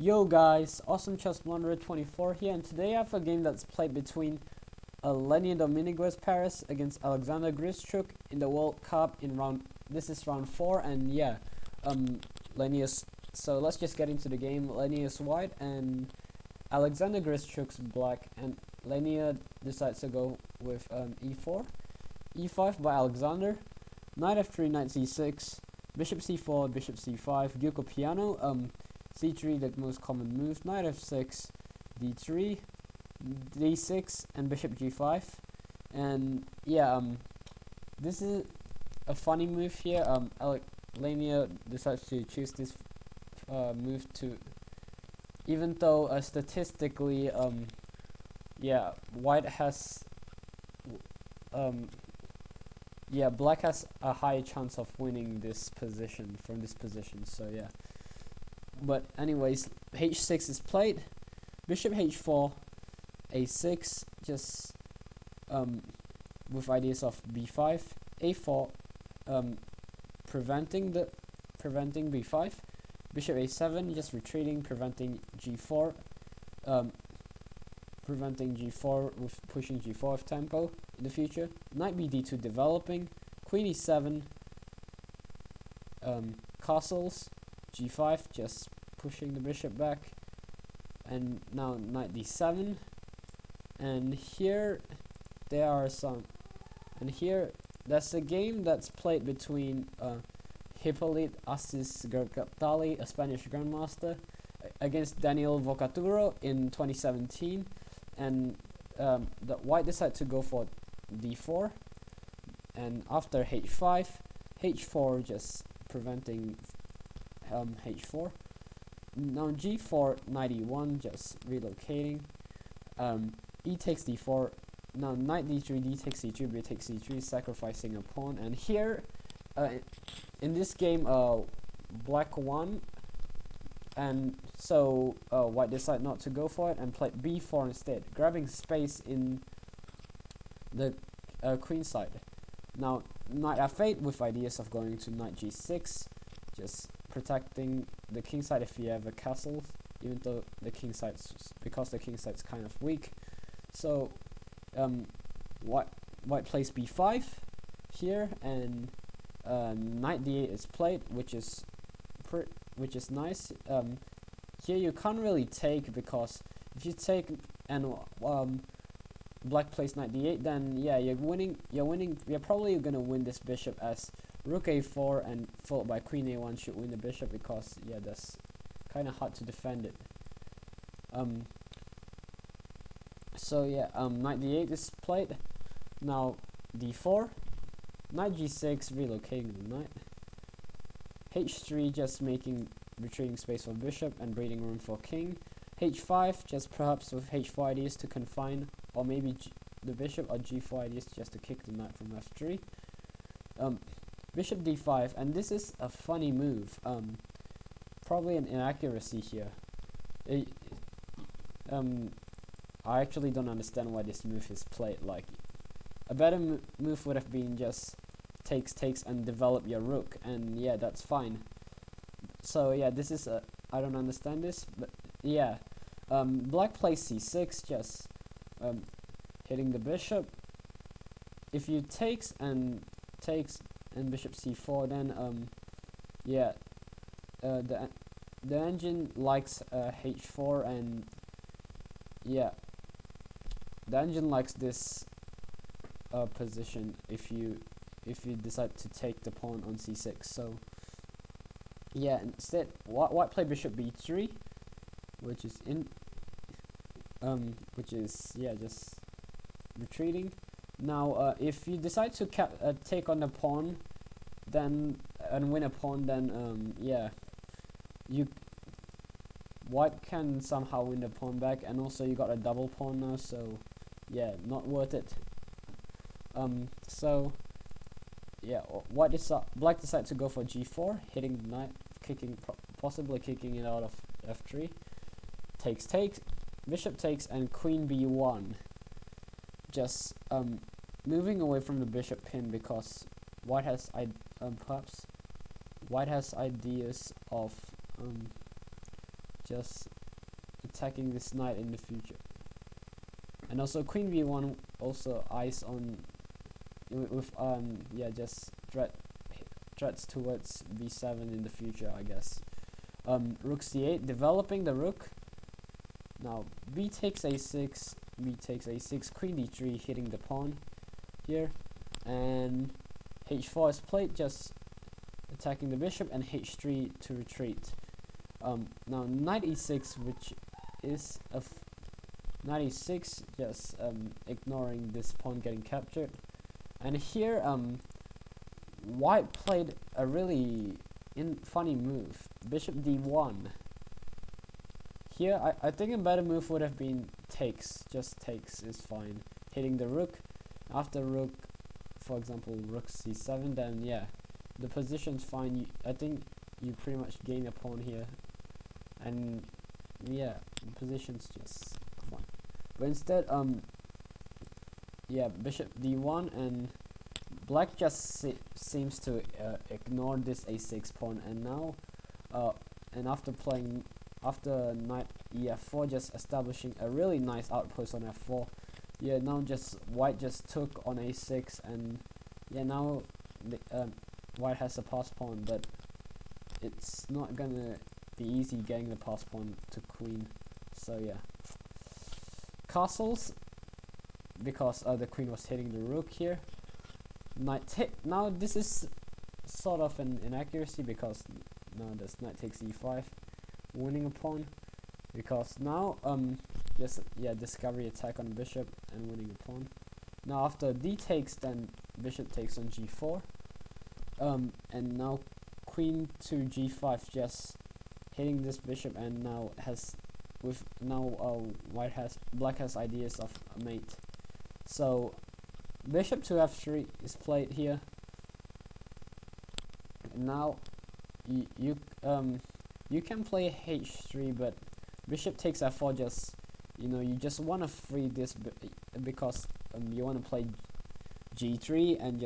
Yo guys, Awesome Chess Blunderer 24 here, and today I have a game that's played between Leinier Dominguez Paris against Alexander Grischuk in the World Cup in this is round 4, and yeah, Leinier's, so let's just get into the game. Leinier's white and Alexander Grischuk's black, and Leinier decides to go with e4, e5 by Alexander, knight f3, knight c6, bishop c4, bishop c5, giuoco piano, c3, the most common move, knight f6, d3, d6, and bishop g5. And yeah, this is a funny move here. Leinier decides to choose this move to, even though statistically, yeah, white has, yeah, black has a high chance of winning this position from this position. So yeah. But anyways, h6 is played, bishop h4, a6, just with ideas of b5, a4, preventing b5, bishop a7, just retreating, preventing g4, with pushing g4 with tempo in the future, knight bd2 developing, queen e7, castles, g5, just pushing the bishop back, and now knight d7, and here there's a game that's played between Hippolyte Assis Gergatali, a Spanish grandmaster, against Daniel Vocaturo in 2017, and the white decided to go for d4, and after h4, just preventing h4. Now g4, knight e1, just relocating. E takes d4. Now knight d3, d takes c2, b takes c3, sacrificing a pawn. And here, in this game, black won, and so white decided not to go for it and played b4 instead, grabbing space in the queen side. Now knight f8 with ideas of going to knight g6, just protecting the king side if you have a castle, even though the king side's kind of weak. So white plays b5 here, and knight d8 is played, which is nice. Here you can't really take, because if you take and black plays knight d8, then yeah, you're probably gonna win this bishop, as rook a4 and followed by queen a1 should win the bishop, because yeah, that's kind of hard to defend it. So yeah, knight d8 is played. Now d4, knight g6, relocating the knight, h3, just making retreating space for bishop and breathing room for king, h5, just perhaps with h4 ideas to confine, or maybe the bishop, or g4 ideas just to kick the knight from f3. Bishop d5, and this is a funny move, probably an inaccuracy here. I actually don't understand why this move is played. Like, a better move would have been just takes and develop your rook, and yeah, that's fine. So yeah, this is I don't understand this, but yeah, black plays c6, just hitting the bishop. If you takes and bishop c4, then yeah, the engine likes h4, and yeah, the engine likes this position if you decide to take the pawn on c6. So yeah, instead white play bishop b3, which is yeah, just retreating. Now if you decide to take on the pawn, then and win a pawn, then yeah, white can somehow win the pawn back, and also you got a double pawn now, so yeah, not worth it. So yeah, black decided to go for g4, hitting the knight, possibly kicking it out of f3. Takes, bishop takes, and queen b1. Just moving away from the bishop pin, because white has ideas of just attacking this knight in the future. And also queen b1 also eyes on with just threats towards b7 in the future, I guess. Rook c8, developing the rook. Now b takes a6, b takes a6, queen d3, hitting the pawn here, and h4 is played, just attacking the bishop, and h3 to retreat. Now knight e6, which is knight e6, just ignoring this pawn getting captured. And here white played a really funny move, bishop d1. Here I think a better move would have been takes, just takes is fine, hitting the rook. After rook, for example rook c7, then yeah, the position's fine. I think you pretty much gain a pawn here, and yeah, the position's just fine. But instead bishop d1, and black just seems to ignore this a6 pawn, and now and after knight ef4, just establishing a really nice outpost on f4. Yeah, now just white just took on a6, and yeah, now white has a pass pawn, but it's not gonna be easy getting the pass pawn to queen. So yeah, castles, because the queen was hitting the rook here. Now this is sort of an inaccuracy, because now this knight takes e5, winning a pawn, because now discovery attack on bishop and winning a pawn. Now after d takes, then bishop takes on g4, and now queen to g5, just hitting this bishop, and now black has ideas of a mate. So bishop to f3 is played here. Now you can play h3, but bishop takes f4, just you just want to free this because you want to play g3, and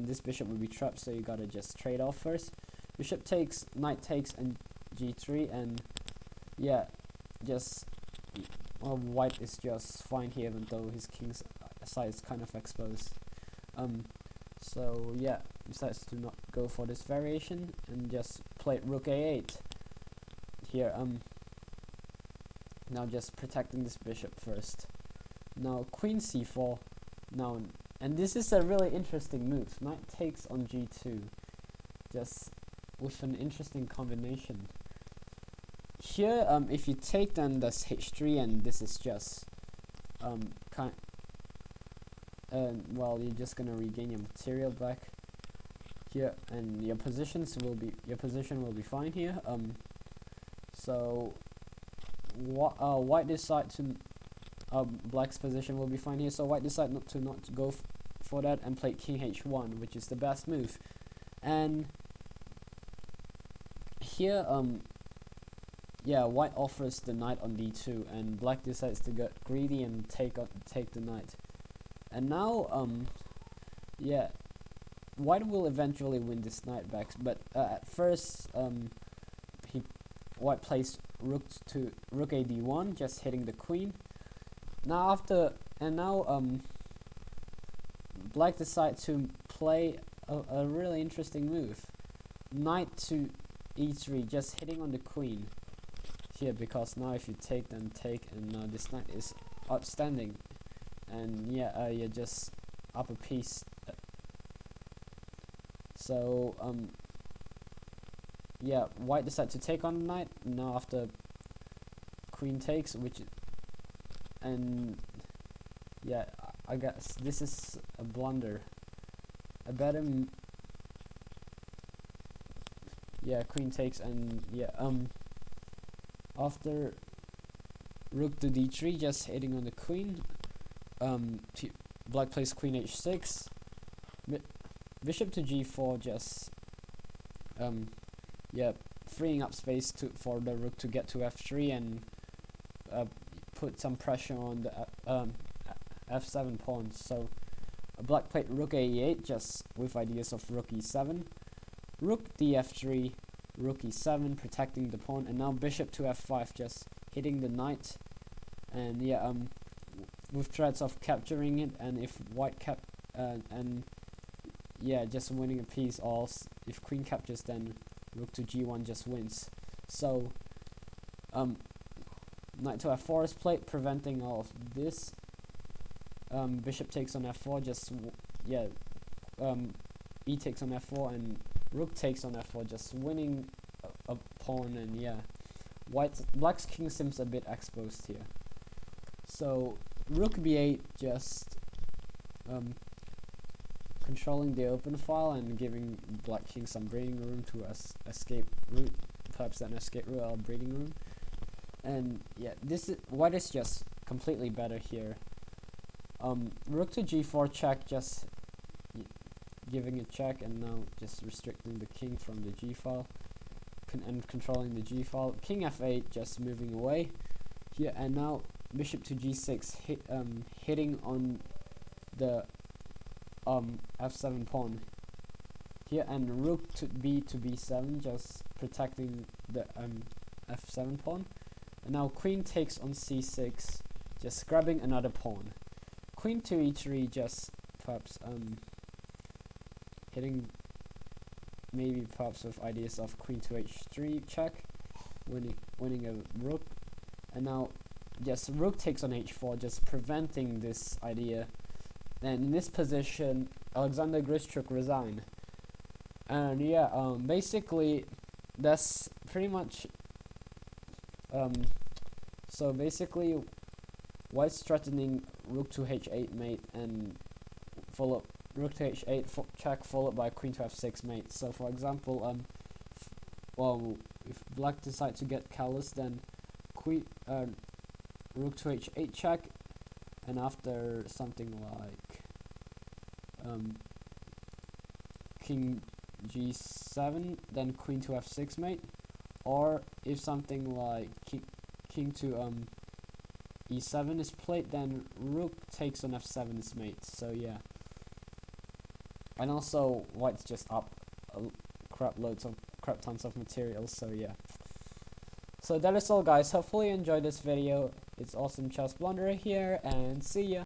this bishop will be trapped, so you gotta just trade off first. Bishop takes, knight takes, and g3, and yeah, just white is just fine here, even though his king's side is kind of exposed. So yeah, decides to not go for this variation and just play rook a8 here. Now just protecting this bishop first. Now queen c4. Now, and this is a really interesting move. Knight takes on g2, just with an interesting combination. Here, if you take, then that's h3, and this is just well, you're just gonna regain your material back here, and your position will be fine here. So white decide to black's position will be fine here, so white decide not to go for that and play king h1, which is the best move. And here white offers the knight on d2, and black decides to get greedy and take the knight. And now white will eventually win this knight back, but at first white plays rook a d1, just hitting the queen. Now black decides to play a really interesting move, knight to e3, just hitting on the queen here, because now if you take, then take, and now this knight is outstanding, and you're just up a piece. So white decides to take on the knight. Now after queen takes, I guess this is a blunder. A better queen takes, and after rook to d3, just hitting on the queen. Black plays queen h6, bishop to g4, just freeing up space for the rook to get to f3 and put some pressure on the f7 pawn. So black played rook a8, just with ideas of rook e7, rook df3, rook e7, protecting the pawn, and now bishop to f5, just hitting the knight, and yeah, with threats of capturing it, and if white and yeah, just winning a piece, or if queen captures, then rook to g1 just wins. So knight to f4 is played, preventing all of this. Bishop takes on f4, just e takes on f4, and rook takes on f4, just winning a pawn, and yeah, black's king seems a bit exposed here. So rook b8, just controlling the open file and giving black king some breathing room to escape route, perhaps an escape route or breathing room. And yeah, white is just completely better here. Rook to g4 check, just giving a check, and now just restricting the king from the g file and controlling the g file. King f8, just moving away here, and now bishop to g6, hitting on the f7 pawn here, and rook to b7, just protecting the f7 pawn. And now queen takes on c6, just grabbing another pawn. Queen to e3, just perhaps hitting, maybe perhaps with ideas of queen to h3 check, winning a rook. And now just rook takes on h4, just preventing this idea. And in this position, Alexander Grischuk resigned. And yeah, basically that's pretty much so basically white's threatening rook to h8 mate, and follow rook to h8 check, followed by queen to f6 mate. So for example, if black decides to get callous, then rook to h8 check, and after something like king g7, then queen to f6 mate, or if something like king to e7 is played, then rook takes on f7 is mate. So yeah, and also white's just up crap tons of materials. So yeah, so that is all, guys. Hopefully you enjoyed this video. It's Awesome Chess Blunderer here, and see ya.